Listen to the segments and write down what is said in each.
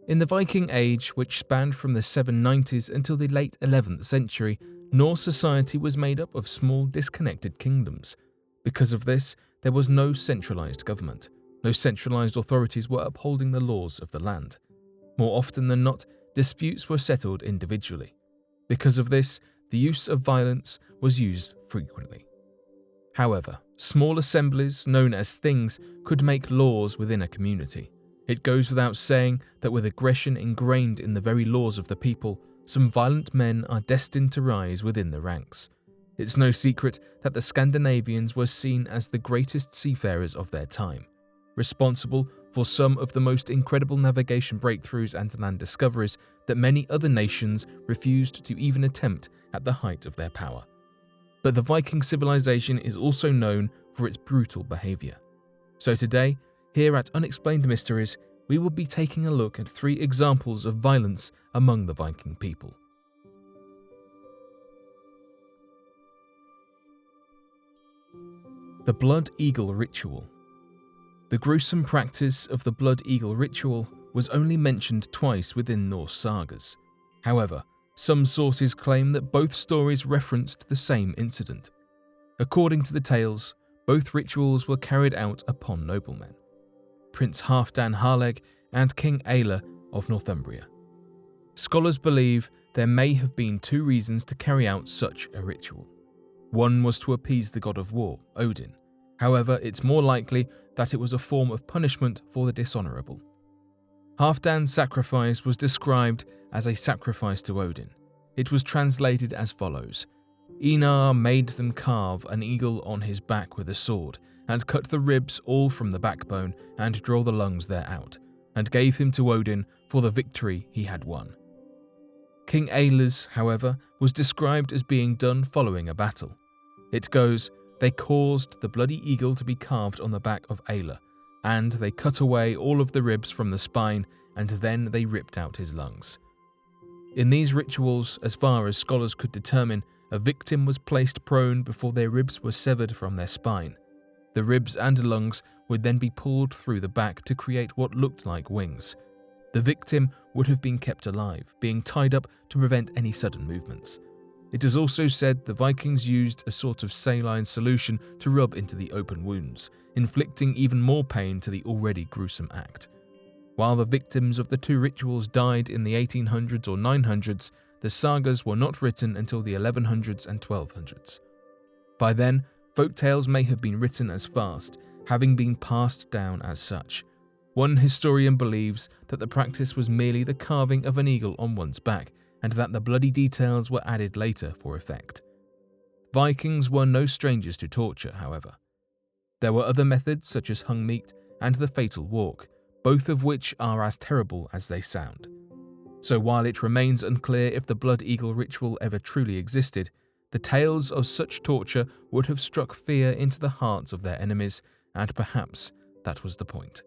In the Viking Age, which spanned from the 790s until the late 11th century, Norse society was made up of small, disconnected kingdoms. Because of this, there was no centralized government. No centralized authorities were upholding the laws of the land. More often than not, disputes were settled individually. Because of this, the use of violence was used frequently. However, small assemblies, known as things, could make laws within a community. It goes without saying that with aggression ingrained in the very laws of the people, some violent men are destined to rise within the ranks. It's no secret that the Scandinavians were seen as the greatest seafarers of their time, responsible for some of the most incredible navigation breakthroughs and land discoveries that many other nations refused to even attempt at the height of their power. But the Viking civilization is also known for its brutal behavior. So today, here at Unexplained Mysteries, we will be taking a look at 3 examples of violence among the Viking people. The Blood Eagle Ritual. The gruesome practice of the Blood Eagle Ritual was only mentioned twice within Norse sagas. However, some sources claim that both stories referenced the same incident. According to the tales, both rituals were carried out upon noblemen, Prince Halfdan Harleg and King Aelle of Northumbria. Scholars believe there may have been 2 reasons to carry out such a ritual. One was to appease the god of war, Odin. However, it's more likely that it was a form of punishment for the dishonorable. Halfdan's sacrifice was described as a sacrifice to Odin. It was translated as follows: Einar made them carve an eagle on his back with a sword, and cut the ribs all from the backbone, and draw the lungs thereout, and gave him to Odin for the victory he had won. King Aelle's, however, was described as being done following a battle. It goes, they caused the bloody eagle to be carved on the back of Aelle, and they cut away all of the ribs from the spine, and then they ripped out his lungs. In these rituals, as far as scholars could determine, a victim was placed prone before their ribs were severed from their spine. The ribs and lungs would then be pulled through the back to create what looked like wings. The victim would have been kept alive, being tied up to prevent any sudden movements. It is also said the Vikings used a sort of saline solution to rub into the open wounds, inflicting even more pain to the already gruesome act. While the victims of the 2 rituals died in the 1800s or 900s, the sagas were not written until the 1100s and 1200s. By then, folktales may have been written as fast, having been passed down as such. One historian believes that the practice was merely the carving of an eagle on one's back, and that the bloody details were added later for effect. Vikings were no strangers to torture, however. There were other methods such as hung meat and the fatal walk, both of which are as terrible as they sound. So while it remains unclear if the Blood Eagle ritual ever truly existed, the tales of such torture would have struck fear into the hearts of their enemies, and perhaps that was the point.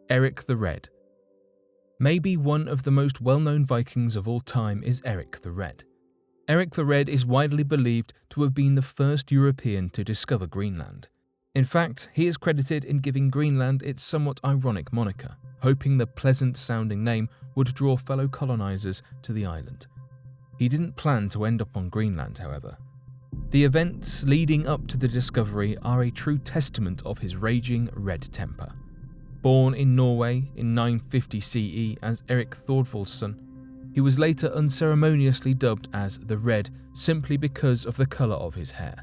Eric the Red. Maybe one of the most well-known Vikings of all time is Eric the Red. Eric the Red is widely believed to have been the first European to discover Greenland. In fact, he is credited in giving Greenland its somewhat ironic moniker, hoping the pleasant-sounding name would draw fellow colonizers to the island. He didn't plan to end up on Greenland, however. The events leading up to the discovery are a true testament of his raging red temper. Born in Norway in 950 CE as Eric Thorvaldson, he was later unceremoniously dubbed as the Red simply because of the colour of his hair.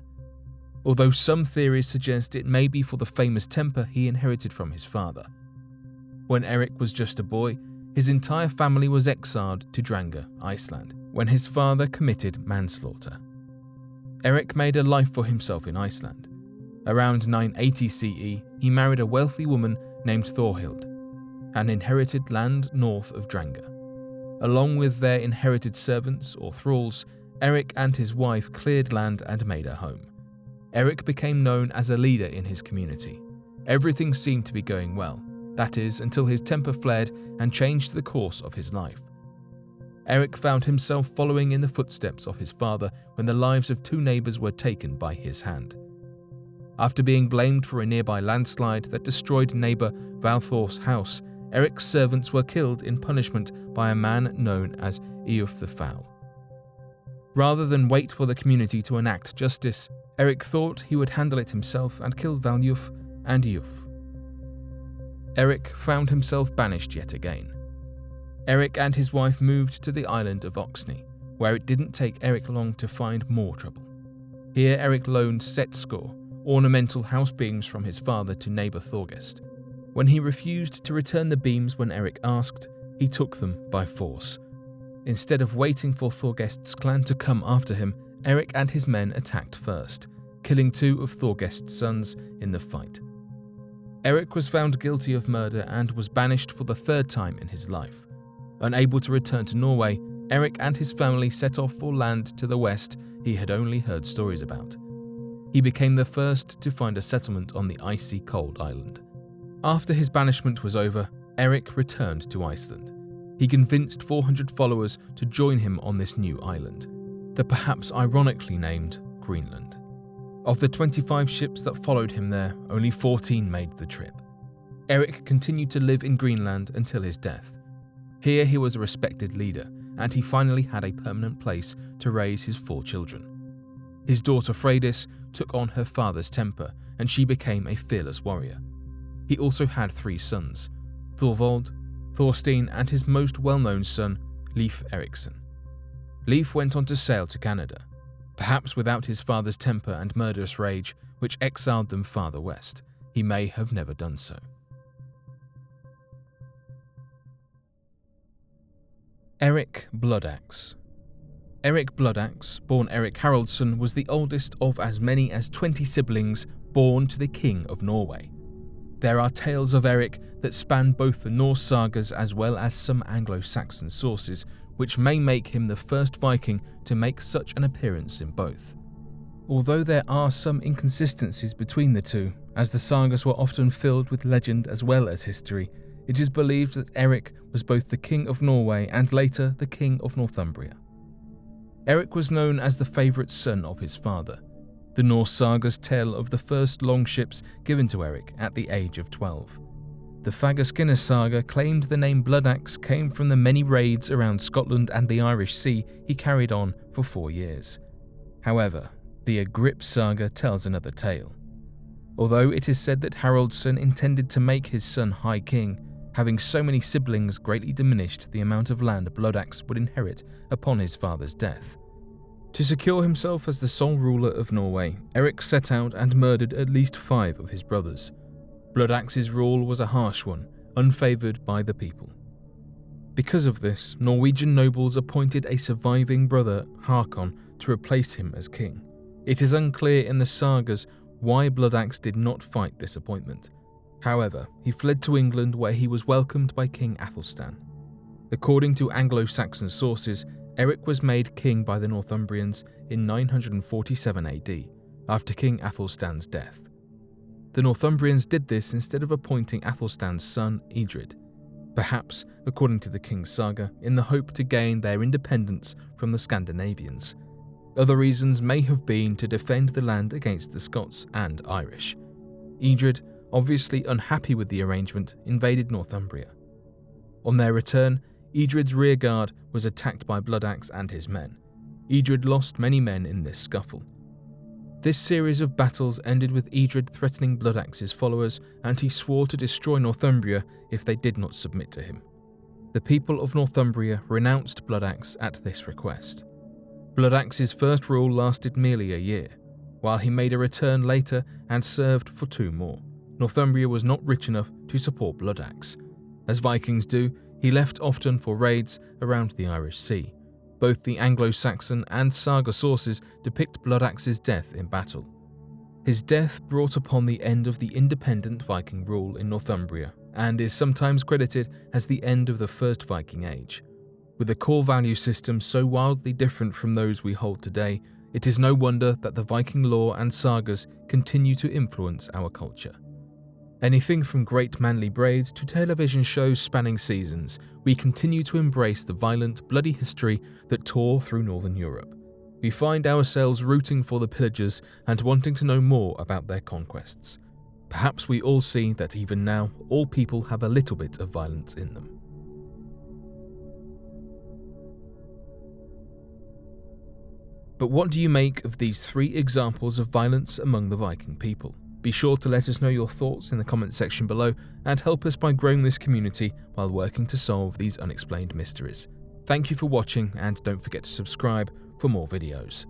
Although some theories suggest it may be for the famous temper he inherited from his father. When Eric was just a boy, his entire family was exiled to Drangey, Iceland, when his father committed manslaughter. Eric made a life for himself in Iceland. Around 980 CE, he married a wealthy woman named Thorhild, and inherited land north of Drangey. Along with their inherited servants or thralls, Eric and his wife cleared land and made a home. Eric became known as a leader in his community. Everything seemed to be going well, that is, until his temper flared and changed the course of his life. Eric found himself following in the footsteps of his father when the lives of 2 neighbours were taken by his hand. After being blamed for a nearby landslide that destroyed neighbour Valthor's house, Eric's servants were killed in punishment by a man known as Eof the Foul. Rather than wait for the community to enact justice, Eric thought he would handle it himself and killed Valjuf and Eof. Eric found himself banished yet again. Eric and his wife moved to the island of Oxney, where it didn't take Eric long to find more trouble. Here Eric loaned Setskor, ornamental house beams from his father, to neighbour Thorgest. When he refused to return the beams when Eric asked, he took them by force. Instead of waiting for Thorgest's clan to come after him, Eric and his men attacked first, killing 2 of Thorgest's sons in the fight. Eric was found guilty of murder and was banished for the 3rd time in his life. Unable to return to Norway, Eric and his family set off for land to the west he had only heard stories about. He became the first to find a settlement on the icy cold island. After his banishment was over, Eric returned to Iceland. He convinced 400 followers to join him on this new island, the perhaps ironically named Greenland. Of the 25 ships that followed him there, only 14 made the trip. Eric continued to live in Greenland until his death. Here he was a respected leader, and he finally had a permanent place to raise his 4 children. His daughter Freydis took on her father's temper, and she became a fearless warrior. He also had 3 sons, Thorvald, Thorstein, and his most well-known son, Leif Erikson. Leif went on to sail to Canada, perhaps without his father's temper and murderous rage, which exiled them farther west. He may have never done so. Eric Bloodaxe. Eric Bloodaxe, born Eric Haraldsson, was the oldest of as many as 20 siblings born to the King of Norway. There are tales of Eric that span both the Norse sagas as well as some Anglo-Saxon sources, which may make him the first Viking to make such an appearance in both. Although there are some inconsistencies between the two, as the sagas were often filled with legend as well as history, it is believed that Eric was both the King of Norway and later the King of Northumbria. Eric was known as the favourite son of his father. The Norse sagas tell of the first longships given to Eric at the age of 12. The Fagerskinna saga claimed the name Bloodaxe came from the many raids around Scotland and the Irish Sea he carried on for 4 years. However, the Agrip saga tells another tale. Although it is said that Haraldsson intended to make his son High King, having so many siblings greatly diminished the amount of land Bloodaxe would inherit upon his father's death. To secure himself as the sole ruler of Norway, Eric set out and murdered at least 5 of his brothers. Bloodaxe's rule was a harsh one, unfavoured by the people. Because of this, Norwegian nobles appointed a surviving brother, Hakon, to replace him as king. It is unclear in the sagas why Bloodaxe did not fight this appointment. However, he fled to England where he was welcomed by King Athelstan. According to Anglo-Saxon sources, Eric was made king by the Northumbrians in 947 AD, after King Athelstan's death. The Northumbrians did this instead of appointing Athelstan's son, Edred, perhaps, according to the King's saga, in the hope to gain their independence from the Scandinavians. Other reasons may have been to defend the land against the Scots and Irish. Edred, obviously unhappy with the arrangement, invaded Northumbria. On their return, Edred's rearguard was attacked by Bloodaxe and his men. Edred lost many men in this scuffle. This series of battles ended with Edred threatening Bloodaxe's followers, and he swore to destroy Northumbria if they did not submit to him. The people of Northumbria renounced Bloodaxe at this request. Bloodaxe's first rule lasted merely a year, while he made a return later and served for 2 more. Northumbria was not rich enough to support Bloodaxe. As Vikings do, he left often for raids around the Irish Sea. Both the Anglo-Saxon and saga sources depict Bloodaxe's death in battle. His death brought upon the end of the independent Viking rule in Northumbria and is sometimes credited as the end of the First Viking Age. With a core value system so wildly different from those we hold today, it is no wonder that the Viking lore and sagas continue to influence our culture. Anything from great manly braids to television shows spanning seasons, we continue to embrace the violent, bloody history that tore through Northern Europe. we find ourselves rooting for the pillagers and wanting to know more about their conquests. Perhaps we all see that even now, all people have a little bit of violence in them. But what do you make of these 3 examples of violence among the Viking people? Be sure to let us know your thoughts in the comment section below and help us by growing this community while working to solve these unexplained mysteries. Thank you for watching, and don't forget to subscribe for more videos.